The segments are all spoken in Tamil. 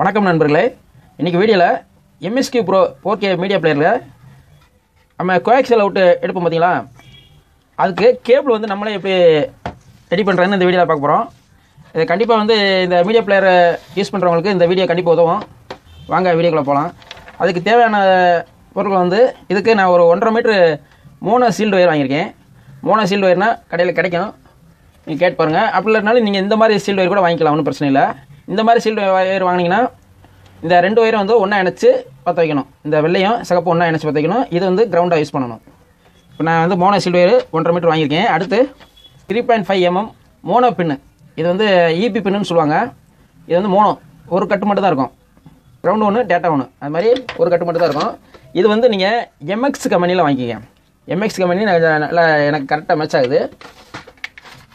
வணக்கம் நண்பர்களே. இன்றைக்கி வீடியோவில் MSQ Pro 4K மீடியா பிளேயரில் நம்ம கோஆக்சியல் அவுட்டு எடுப்போம் பார்த்தீங்களா, அதுக்கு கேபிள் வந்து நம்மளே எப்படி ரெடி பண்ணுறதுன்னு இந்த வீடியோவில் பார்க்க போகிறோம். இது கண்டிப்பாக வந்து இந்த மீடியா பிளேயரை யூஸ் பண்ணுறவங்களுக்கு இந்த வீடியோ கண்டிப்பாக உதவும். வாங்க வீடியோக்குள்ளே போகலாம். அதுக்கு தேவையான பொருட்கள் வந்து இதுக்கு நான் ஒரு 1.5 மீட்ரு மோனோ சீல்டு ஒயர் வாங்கியிருக்கேன். மோனோ சீல்டு ஒயர்னால் கடையில் கிடைக்கும், நீங்கள் கேட்டு பாருங்கள். அப்படி இல்லைனாலும் நீங்கள் இந்த மாதிரி சீல்டு ஒயர் கூட வாங்கிக்கலாம், ஒன்றும் பிரச்சனை இல்லை. இந்த மாதிரி சீல்டு ஒயர் வாங்கினீங்கன்னா இந்த 2 ஒயரும் வந்து ஒன்றா இணைச்சி பற்ற வைக்கணும். இந்த வெள்ளையும் சிகப்பு ஒன்றா இணைச்சி பற்ற வைக்கணும். இது வந்து கிரவுண்டாக யூஸ் பண்ணணும். இப்போ நான் வந்து மோனோ சீல்டு ஒயர் 1.5 மீட்டர் வாங்கியிருக்கேன். அடுத்து 3.5 mm மோனோ பின்னு. இது வந்து EB பின்னுன்னு சொல்லுவாங்க. இது வந்து மோனோ ஒரு கட்டு மட்டும் தான் இருக்கும். கிரவுண்டு ஒன்று, டேட்டா ஒன்று, அது மாதிரி ஒரு கட்டு மட்டும் தான் இருக்கும். இது வந்து நீங்கள் MX கம்பெனியில் வாங்கிக்கங்க. MX கம்பெனி நல்லா எனக்கு கரெக்டாக மேட்ச் ஆகுது.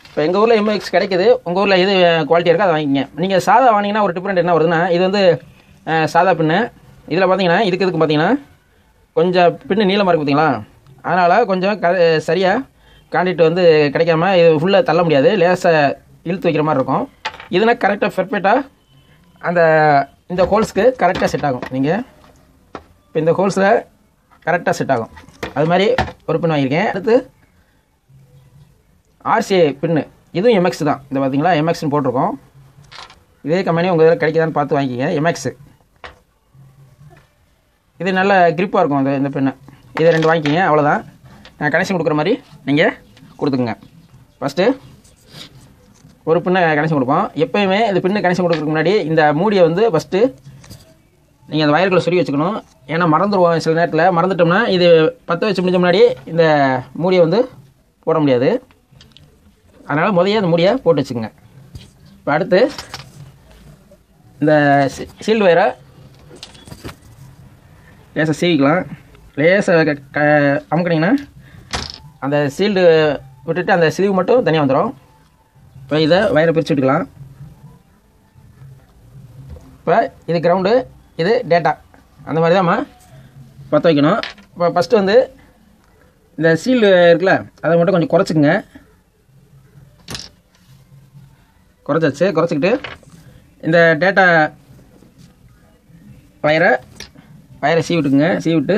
இப்போ எங்கள் ஊரில் MX கிடைக்குது, உங்கள் ஊரில் எது குவாலிட்டியாக இருக்கோ அதை வாங்கிக்கங்க. நீங்கள் சாதா வாங்கினீங்கன்னா ஒரு டிஃப்ரெண்ட் என்ன வருதுன்னா, இது வந்து சாதா பின்னு. இதில் பார்த்தீங்கன்னா இதுக்கு பார்த்தீங்கன்னா கொஞ்சம் பின்னு நீளமாக இருக்குது பார்த்தீங்களா, அதனால் கொஞ்சம் சரியாக காண்டிட்டு வந்து கிடைக்காம இது ஃபுல்லாக தள்ள முடியாது, லேசாக இழுத்து வைக்கிற மாதிரி இருக்கும். இதுனா கரெக்டாக பெர்ஃபெக்டாக அந்த இந்த ஹோல்ஸ்க்கு கரெக்டாக செட் ஆகும். நீங்கள் இப்போ இந்த ஹோல்ஸில் கரெக்டாக செட் ஆகும். அது மாதிரி ஒரு பின் வாங்கியிருக்கேன். அடுத்து RCA பின்னு, இதுவும் MX தான். இந்த பார்த்தீங்களா MXன்னு போட்டிருக்கோம். இதே கம்பெனி உங்கள் இதில் கிடைக்குதான்னு பார்த்து வாங்கிக்கிங்க. MX இது நல்ல கிரிப்பாக இருக்கும். இந்த பின்னு இதை 2 வாங்கிக்கிங்க, அவ்வளோதான். நான் கனெக்ஷன் கொடுக்குற மாதிரி நீங்கள் கொடுத்துக்குங்க. ஃபஸ்ட்டு ஒரு பின்னை கனெக்ஷன் கொடுப்போம். எப்போயுமே இந்த பின்னு கனெக்ஷன் கொடுக்குறதுக்கு முன்னாடி இந்த மூடியை வந்து ஃபஸ்ட்டு நீங்கள் அந்த வயர்களை சொருகி வச்சுக்கணும். ஏன்னா மறந்துடுவோம், சில நேரத்தில் மறந்துட்டோம்னா இது பற்ற வச்சு முடிஞ்ச முன்னாடி இந்த மூடியை வந்து போட முடியாது. அதனால் முதல்ல அந்த மூடியை போட்டு வச்சுக்கோங்க. இப்போ அடுத்து இந்த சீல்டு வயரை லேசாக சீவிக்கலாம். லேசாக அமுக்கினீங்கன்னா அந்த சீல்டு விட்டுட்டு அந்த ஸ்லீவ் மட்டும் தனியாக வந்துடும். இப்போ இதை வயரை பிரித்து விட்டுக்கலாம். இப்போ இது கிரவுண்டு, இது டேட்டா, அந்த மாதிரி தான் பற்ற வைக்கணும். இப்போ ஃபஸ்ட்டு வந்து இந்த சீல்டு இருக்குல்ல, அதை மட்டும் கொஞ்சம் குறைச்சிக்கங்க. குறைச்சிக்கிட்டு இந்த டேட்டா வயரை சீவிட்டுக்குங்க. சீவிட்டு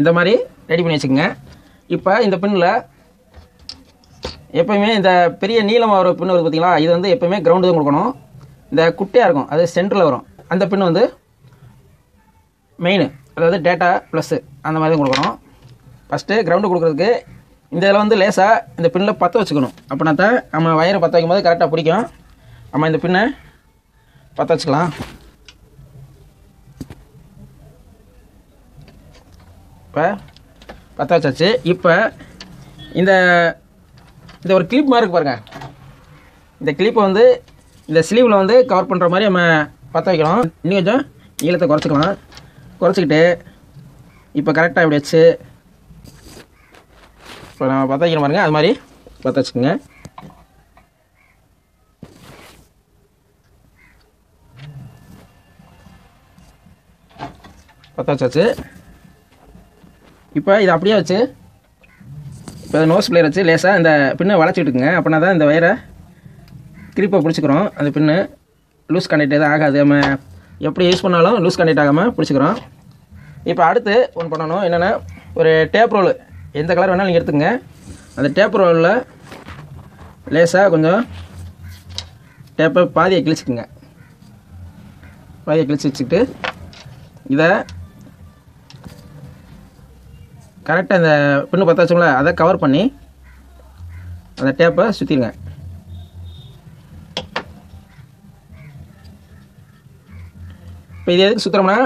இந்த மாதிரி ரெடி பண்ணி வச்சுக்கோங்க. இப்போ இந்த பின்னில் எப்போயுமே இந்த பெரிய நீளமாக ஒரு பின்னு வருது பார்த்தீங்களா, இது வந்து எப்போயுமே கிரவுண்டு தான் கொடுக்கணும். இந்த குட்டையாக இருக்கும், அது சென்டரில் வரும். அந்த பின்னு வந்து மெயின், அதாவது டேட்டா ப்ளஸ்ஸு, அந்த மாதிரி தான் கொடுக்கணும். ஃபஸ்ட்டு கிரவுண்டு கொடுக்குறதுக்கு இந்த இதில் வந்து லேசாக இந்த பின்னில் பற்ற வச்சுக்கணும். அப்படின்னா தான் நம்ம வயரை பற்ற வைக்கும்போது கரெக்டாக பிடிக்கும். நம்ம இந்த பின்னை பற்ற வச்சுக்கலாம். இப்போ பற்ற வச்சாச்சு. இப்போ இந்த ஒரு கிளிப் மாதிரி இருக்கு பாருங்கள். இந்த கிளிப்பை வந்து இந்த ஸ்லீவில் வந்து கவர் பண்ணுற மாதிரி நம்ம பற்ற வைக்கணும். இன்னும் கொஞ்சம் நீளத்தை குறைச்சிக்கலாம். குறைச்சிக்கிட்டு இப்போ கரெக்டாக இப்படி வச்சு இப்போ நம்ம பற்ற வைக்கிற பாருங்க, அது மாதிரி பற்ற வச்சுக்கோங்க. பற்ற வச்சாச்சு. இப்போ இதை அப்படியே வச்சு இப்போ நோஸ் பிளேயர் வச்சு லேசாக இந்த பின்னை வளைச்சிக்கிட்டுக்குங்க. அப்படின்னா தான் இந்த வயரை கிரிப்பை பிடிச்சிக்கிறோம். அந்த பின்னு லூஸ் கண்டக்ட் எதுவும் ஆகாது. நம்ம எப்படி யூஸ் பண்ணாலும் லூஸ் கண்டக்ட் ஆகாமல் பிடிச்சிக்கிறோம். இப்போ அடுத்து ஒன்று பண்ணணும். என்னென்னா, ஒரு டேப் ரோல் எந்த கலர் வேணாலும் நீங்கள் எடுத்துக்கங்க. அந்த டேப் ரோலில் லேசாக கொஞ்சம் டேப்பை பாதியை கிழிச்சிக்குங்க. பாதியை கிழிச்சி வச்சுக்கிட்டு இதை கரெக்டாக இந்த பின்னு பற்ற வச்சோம்ல, அதை கவர் பண்ணி அந்த டேப்பை சுற்றிடுங்க. இப்போ இது எதுக்கு சுற்றுறோம்னா,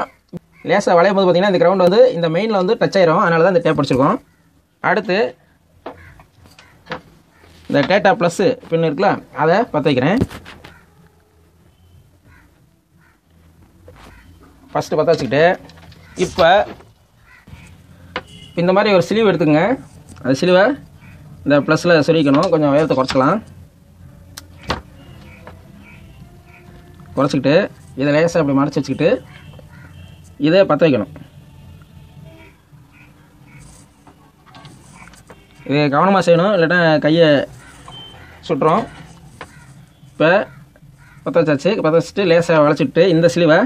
லேசாக வளையும் போது பார்த்தீங்கன்னா இந்த கிரவுண்ட் வந்து இந்த மெயினில் வந்து டச் ஆயிரும். அதனால தான் இந்த டேப் அடிச்சிருக்கோம். அடுத்து இந்த டேட்டா ப்ளஸ்ஸு பின்னு இருக்குல்ல, அதை பற்ற வைக்கிறேன். ஃபஸ்ட்டு பற்ற வச்சுக்கிட்டு இப்போ இந்த மாதிரி ஒரு ஸ்லீவ் எடுத்துக்கங்க. அந்த ஸ்லீவை இந்த ப்ளஸில் சொருகிக்கணும். கொஞ்சம் உயரத்தை குறைச்சிக்கலாம். குறைச்சிக்கிட்டு இதை லேசாக அப்படி மறைச்சி வச்சுக்கிட்டு இதை பற்ற வைக்கணும். இது கவனமாக செய்யணும், இல்லைன்னா கையை சுட்டுறோம். இப்போ பற்ற வச்சாச்சு. பற்ற வச்சுட்டு லேசாக வளைச்சிட்டு இந்த ஸ்லீவை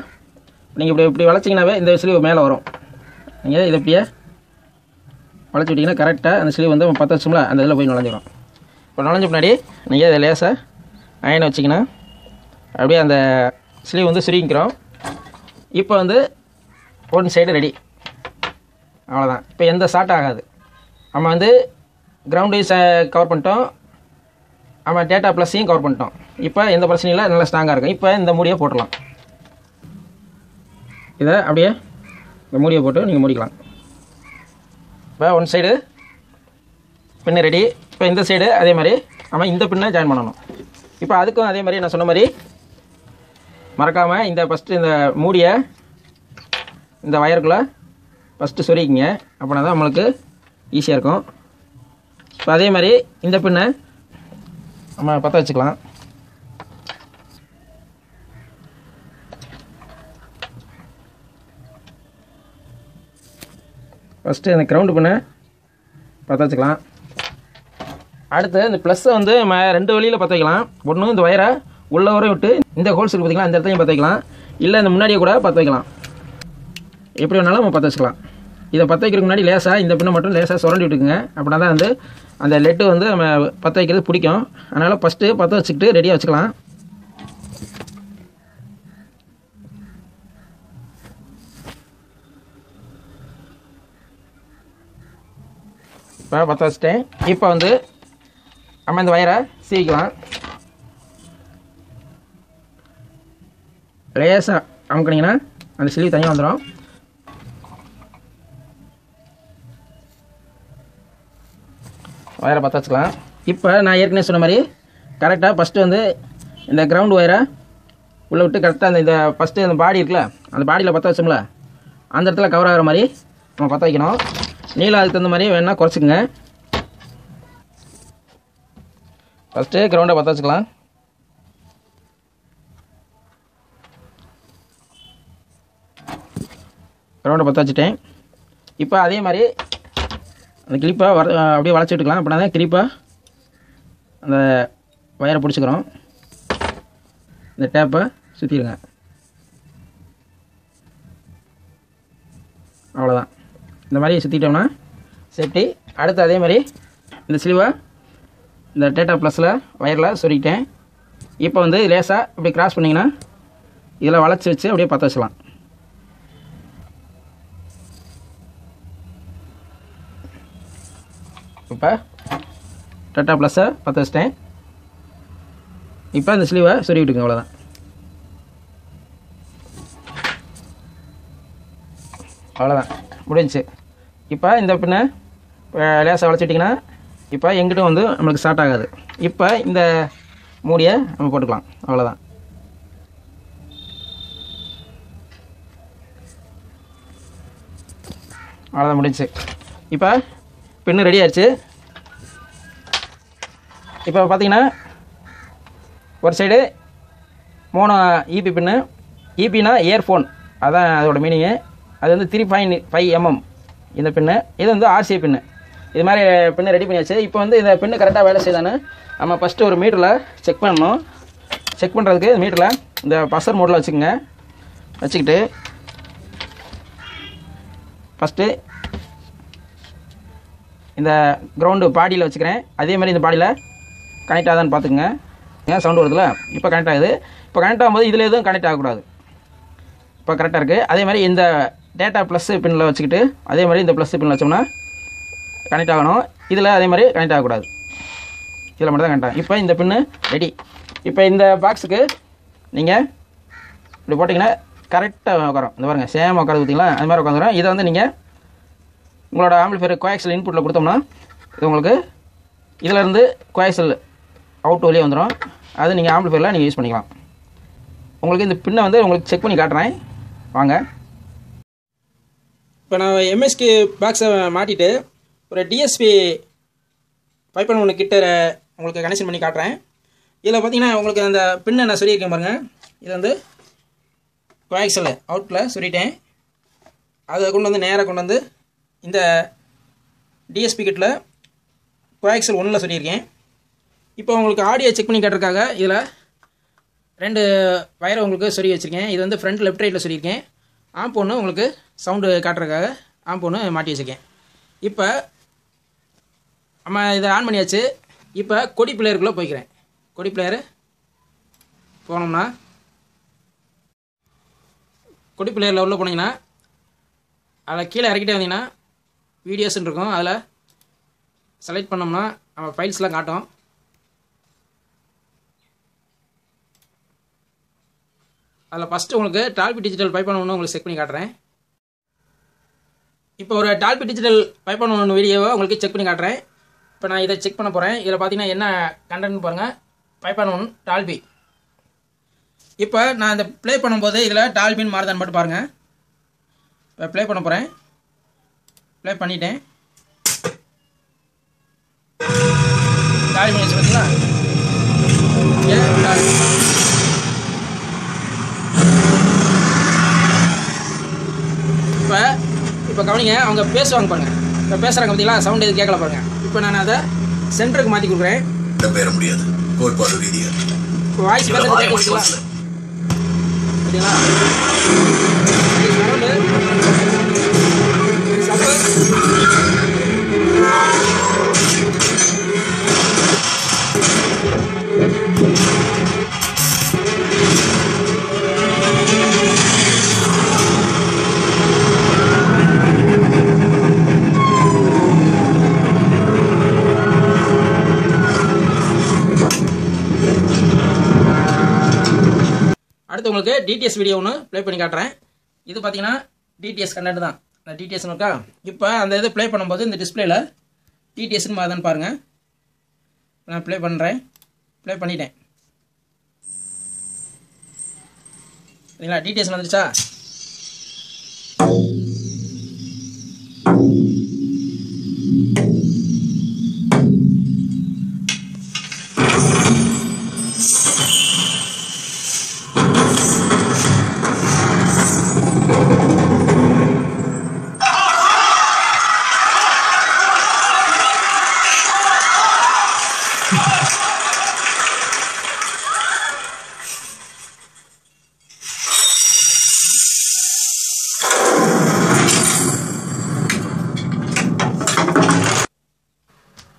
நீங்கள் இப்படி வளைச்சிங்கனாவே இந்த ஸ்லீவ் மேலே வரும். நீங்கள் இதை இப்படியே வளைச்சி விட்டிங்கன்னா கரெக்டாக அந்த ஸ்லீவ் வந்து பற்ற வச்சோம்ல அந்த இதில் போய் நுழைஞ்சிடும். இப்போ நுழைஞ்ச முன்னாடி நீங்கள் இதை லேசாக அயனை வச்சிங்கன்னா அப்படியே அந்த ஸ்லீவ் வந்து சுருங்கிக்கிறோம். இப்போ வந்து ஒன் சைடு ரெடி, அவ்வளோதான். இப்போ எந்த ஷார்ட் ஆகாது. நம்ம வந்து கிரவுண்டையும் கவர் பண்ணிட்டோம், நம்ம டேட்டா ப்ளஸையும் கவர் பண்ணிட்டோம். இப்போ எந்த பிரச்சனையும் இல்லை, நல்லா ஸ்ட்ராங்காக இருக்கும். இப்போ இந்த மூடியை போட்டுடலாம். இதை அப்படியே இந்த மூடியை போட்டு நீங்கள் மூடிக்கலாம். இப்போ ஒன் சைடு பின்னு ரெடி. இப்போ இந்த சைடு அதே மாதிரி நம்ம இந்த பின்னை ஜாயின் பண்ணணும். இப்போ அதுக்கும் அதே மாதிரி நான் சொன்ன மாதிரி மறக்காமல் இந்த ஃபஸ்ட்டு இந்த மூடியை இந்த வயருக்குள்ளே ஃபஸ்ட்டு சொருகிங்க, அப்படின்னா தான் நம்மளுக்கு ஈஸியாக இருக்கும். இப்போ அதே மாதிரி இந்த பின்னை நம்ம பற்ற வச்சுக்கலாம். ஃபஸ்ட்டு இந்த கிரவுண்டு பின்னை பற்ற வச்சுக்கலாம். அடுத்து இந்த ப்ளஸ்ஸை வந்து நம்ம ரெண்டு வழியில் பற்ற வைக்கலாம். ஒன்று இந்த வயரை உள்ள வரை விட்டு இந்த ஹோல்ஸ் இருக்குது பார்த்திங்களா, இந்த இடத்துலையும் பற்ற வைக்கலாம். இல்லை இந்த முன்னாடியே கூட பற்ற வைக்கலாம். எப்படி வேணாலும் நம்ம பற்ற வச்சுக்கலாம். இதை பற்ற வைக்கிறதுக்கு முன்னாடி லேசாக இந்த பின்னை மட்டும் லேசாக சுரண்டி விட்டுக்குங்க. அப்படின்னா தான் வந்து அந்த லெட்டு வந்து நம்ம பற்ற வைக்கிறது பிடிக்கும். அதனால் ஃபஸ்ட்டு பற்ற வச்சுக்கிட்டு ரெடியாக வச்சுக்கலாம். இப்போ பற்ற வச்சுட்டேன். இப்போ வந்து நம்ம இந்த வயரை சீவிக்கலாம். லேசாக அமுக்கினீங்கன்னா அந்த ஸ்லீவ் தனியாக வந்துடும். வயரை பற்ற வச்சுக்கலாம். இப்போ நான் ஏற்கனவே சொன்ன மாதிரி கரெக்டாக ஃபஸ்ட்டு வந்து இந்த கிரவுண்ட் ஒயரை உள்ளே விட்டு கரெக்டாக இந்த ஃபஸ்ட்டு அந்த பாடி இருக்குல்ல, அந்த பாடியில் பற்ற வச்சோம்ல அந்த இடத்துல கவர் ஆகிற மாதிரி நம்ம பற்ற வைக்கணும். நீளம் அதுக்கு தகுந்த மாதிரி வேணால் குறைச்சிக்கங்க. ஃபஸ்ட்டு கிரவுண்டை பற்ற வச்சுக்கலாம். கிரவுண்டை பற்ற வச்சுட்டேன். இப்போ அதே மாதிரி அந்த கிளிப்பை அப்படியே வளைச்சி விட்டுக்கலாம். அப்படின்னா தான் கிளிப்பாக அந்த வயரை பிடிச்சிக்கிறோம். இந்த டேப்பை சுற்றிடுங்க, அவ்வளோதான். இந்த மாதிரி சுற்றிட்டோம்னா சேஃப்டி. அடுத்து அதே மாதிரி இந்த ஸ்லீவை இந்த டேட்டா ப்ளஸில் வயரில் சொருகிட்டேன். இப்போ வந்து லேசாக இப்படி கிராஸ் பண்ணிங்கன்னா இதில் வளைச்சி வச்சு அப்படியே பற்ற வச்சலாம். இப்போ டேட்டா ப்ளஸை பற்ற வச்சிட்டேன். இப்போ இந்த ஸ்லீவை சொருகி விட்டுங்க, அவ்வளோதான். அவ்வளோதான், முடிஞ்சிச்சு. இப்போ இந்த பின்னை லேசாக வளைச்சிட்டிங்கன்னா இப்போ எங்கிட்டும் வந்து நம்மளுக்கு ஸ்டார்ட் ஆகாது. இப்போ இந்த மூடியை நம்ம போட்டுக்கலாம், அவ்வளோதான். அவ்வளோதான், முடிஞ்சிச்சு. இப்போ பின்னு ரெடி ஆயிடுச்சு. இப்போ பார்த்தீங்கன்னா ஒரு சைடு மோனோ இபி பின்னு, இபினா இயர்ஃபோன், அதான் அதோட மீனிங்கு. அது வந்து 3.5 mm இந்த பின்னு. இது வந்து ஆர்சிஏ பின்னு. இது மாதிரி பின்னு ரெடி பண்ணியாச்சு. இப்போ வந்து இந்த பின்னு கரெக்டாக வேலை செய்தானே நம்ம ஃபஸ்ட்டு ஒரு மீட்டரில் செக் பண்ணணும். செக் பண்ணுறதுக்கு மீட்டரில் இந்த பசர் மோடில் வச்சுக்கோங்க. வச்சுக்கிட்டு ஃபஸ்ட்டு இந்த கிரவுண்டு பாடியில் வச்சுக்கிறேன். அதே மாதிரி இந்த பாடியில் கனெக்ட் ஆகுதான்னு பார்த்துக்குங்க. ஏன் சவுண்டு வருதுல்ல, இப்போ கனெக்ட் ஆகுது. இப்போ கனெக்ட் ஆகும்போது இதில் எதுவும் கனெக்ட் ஆகக்கூடாது. இப்போ கரெக்டாக இருக்குது. அதே மாதிரி இந்த டேட்டா ப்ளஸ் பின்னில் வச்சுக்கிட்டு அதே மாதிரி இந்த ப்ளஸ் பின்னில் வச்சோம்னா கனெக்ட் ஆகணும். இதில் அதே மாதிரி கனெக்ட் ஆகக்கூடாது, இதில் மட்டும் தான் கனெக்ட் ஆகும். இப்போ இந்த பின்னு ரெடி. இப்போ இந்த பாக்ஸுக்கு நீங்கள் இப்படி போட்டிங்கன்னா கரெக்டாக உட்காரும். இந்த பாருங்கள், சேம் உட்காந்து பார்த்தீங்களா, அது மாதிரி உட்காந்துரும். இதை வந்து நீங்கள் உங்களோட ஆம்பிளிஃபையர் கோஆக்சியல் இன்புட்டில் கொடுத்தோம்னா இது உங்களுக்கு இதிலேருந்து கோஆக்சியல் அவுட் வழியே வந்துடும். அது நீங்கள் ஆம்பிளிஃபையரில் நீங்கள் யூஸ் பண்ணிக்கலாம். உங்களுக்கு இந்த பின்னை வந்து உங்களுக்கு செக் பண்ணி காட்டுறேன், வாங்க. இப்போ நான் எம்எஸ்கே பாக்ஸை மாட்டிட்டு ஒரு டிஎஸ்பி 5.1 கிட்ட உங்களுக்கு கனெக்ஷன் பண்ணி காட்டுறேன். இதில் பார்த்தீங்கன்னா உங்களுக்கு அந்த பின்னை நான் சொல்லியிருக்கேன் பாருங்கள். இது வந்து கோஆக்சியல் அவுட்டில் சொல்லிட்டேன். அதை கொண்டு வந்து நேராக கொண்டு வந்து இந்த டிஎஸ்பி கிட்டில் கோஆக்சியல் 1ல் சொல்லியிருக்கேன். இப்போ உங்களுக்கு ஆடியோ செக் பண்ணி காட்டுறதுக்காக இதில் 2 வயரை உங்களுக்கு சொல்லி வச்சுருக்கேன். இது வந்து ஃப்ரண்ட் லெஃப்ட் ரைட்டில் சொல்லியிருக்கேன். ஆம்ப் ஒன்று உங்களுக்கு சவுண்டு காட்டுறதுக்காக ஆம்ப் ஒன்று மாட்டி வச்சுருக்கேன். இப்போ நம்ம இதை ஆன் பண்ணியாச்சு. இப்போ கொடி பிளேயருக்குள்ளே போய்க்கிறேன். கொடி பிளேயரு போனோம்னா கொடி பிளேயரில் உள்ளே போனீங்கன்னா அதில் கீழே இறக்கிட்டே வந்தீங்கன்னா வீடியோஸ்ன்னு இருக்கும். அதில் செலக்ட் பண்ணோம்னா நம்ம ஃபைல்ஸ்லாம் காட்டும். அதில் ஃபஸ்ட்டு உங்களுக்கு டால்பி டிஜிட்டல் 5.1 உங்களுக்கு செக் பண்ணி காட்டுறேன். இப்போ ஒரு டால்பி டிஜிட்டல் 5.1 வீடியோவை உங்களுக்கு செக் பண்ணி காட்டுறேன். இப்போ நான் இதை செக் பண்ண போகிறேன். இதில் பார்த்தீங்கன்னா என்ன கண்டென்ட்னு பாருங்கள், 5.1 டால்பி. இப்போ நான் இந்த ப்ளே பண்ணும்போது இதில் டால்பின்னு மாறுதான்னு மட்டும் பாருங்கள். இப்போ ப்ளே பண்ண போகிறேன். ப்ளே பண்ணிட்டேன். டால்பி வச்சு பார்த்தீங்களா, டால்பி. இப்போ கவனிங்க, அவங்க பேசுவாங்க பாருங்க. இப்போ பேசுகிறாங்க பார்த்தீங்களா, சவுண்ட் எது கேட்கல பாருங்க. இப்போ நான் அதை சென்டருக்கு மாற்றி கொடுக்குறேன். பெற முடியாது கோட்பாடு ரீதியா வாய்ஸ் பேசுறது கேட்குங்களா பார்த்தீங்களா. அடுத்து உங்களுக்கு டிடிஎஸ் வீடியோ ஒன்று ப்ளே பண்ணி காட்டுறேன். இது பார்த்தீங்கன்னா டிடிஎஸ் கண்டென்ட் தான். டிடிஎஸ்னு இருக்கா. இப்போ அந்த இது ப்ளே பண்ணும்போது இந்த டிஸ்பிளேல டிடிஎஸ்னு மாறுதான்னு பாருங்கள். நான் ப்ளே பண்ணுறேன். ப்ளே பண்ணிட்டேன். சரிங்களா, டிடிஎஸ் வந்துருச்சா.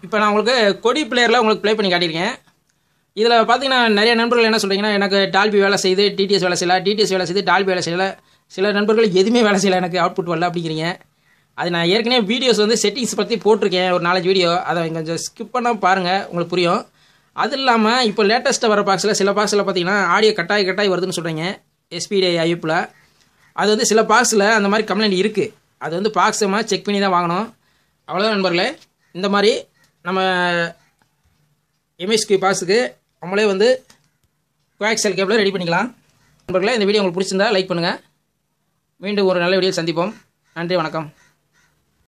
இப்போ நான் உங்களுக்கு கொடி பிளேயரில் உங்களுக்கு ப்ளே பண்ணி காட்டியிருக்கேன். இதில் பார்த்தீங்கன்னா நிறைய நண்பர்கள் என்ன சொல்கிறீங்கன்னா, எனக்கு டால்பி வேலை செய்யுது, டிடிஎஸ் வேலை செய்யலை, டிடிஎஸ் வேலை செய்யுது, டால்பி வேலை செய்யலை. சில நண்பர்கள் எதுவுமே வேலை செய்யலை, எனக்கு அவுட்புட் வரல அப்படிங்கிறீங்க. அது நான் ஏற்கனவே வீடியோஸ் வந்து செட்டிங்ஸ் பற்றி போட்டிருக்கேன், ஒரு 4 வீடியோ. அதை கொஞ்சம் ஸ்கிப் பண்ணால் பாருங்கள், உங்களுக்கு புரியும். அது இல்லாமல் இப்போ லேட்டஸ்ட்டாக வர பாக்ஸில் சில பாக்ஸில் பார்த்தீங்கன்னா ஆடியோ கட்டாய் வருதுன்னு சொல்கிறீங்க Spdif ஐப்பில். அது வந்து சில பாக்ஸில் அந்த மாதிரி கம்ப்ளைண்ட் இருக்குது. அது வந்து பாக்ஸ் நம்ம செக் பண்ணி தான் வாங்கணும். அவ்வளோதான் நண்பர்களே. இந்த மாதிரி நம்ம எம்எஸ்கி பாக்ஸுக்கு நம்மளே வந்து கோஆக்சியல் கேபிளை ரெடி பண்ணிக்கலாம். நண்பர்களே, இந்த வீடியோ உங்களுக்கு பிடிச்சிருந்தா லைக் பண்ணுங்கள். மீண்டும் ஒரு நல்ல வீடியோ சந்திப்போம். நன்றி, வணக்கம்.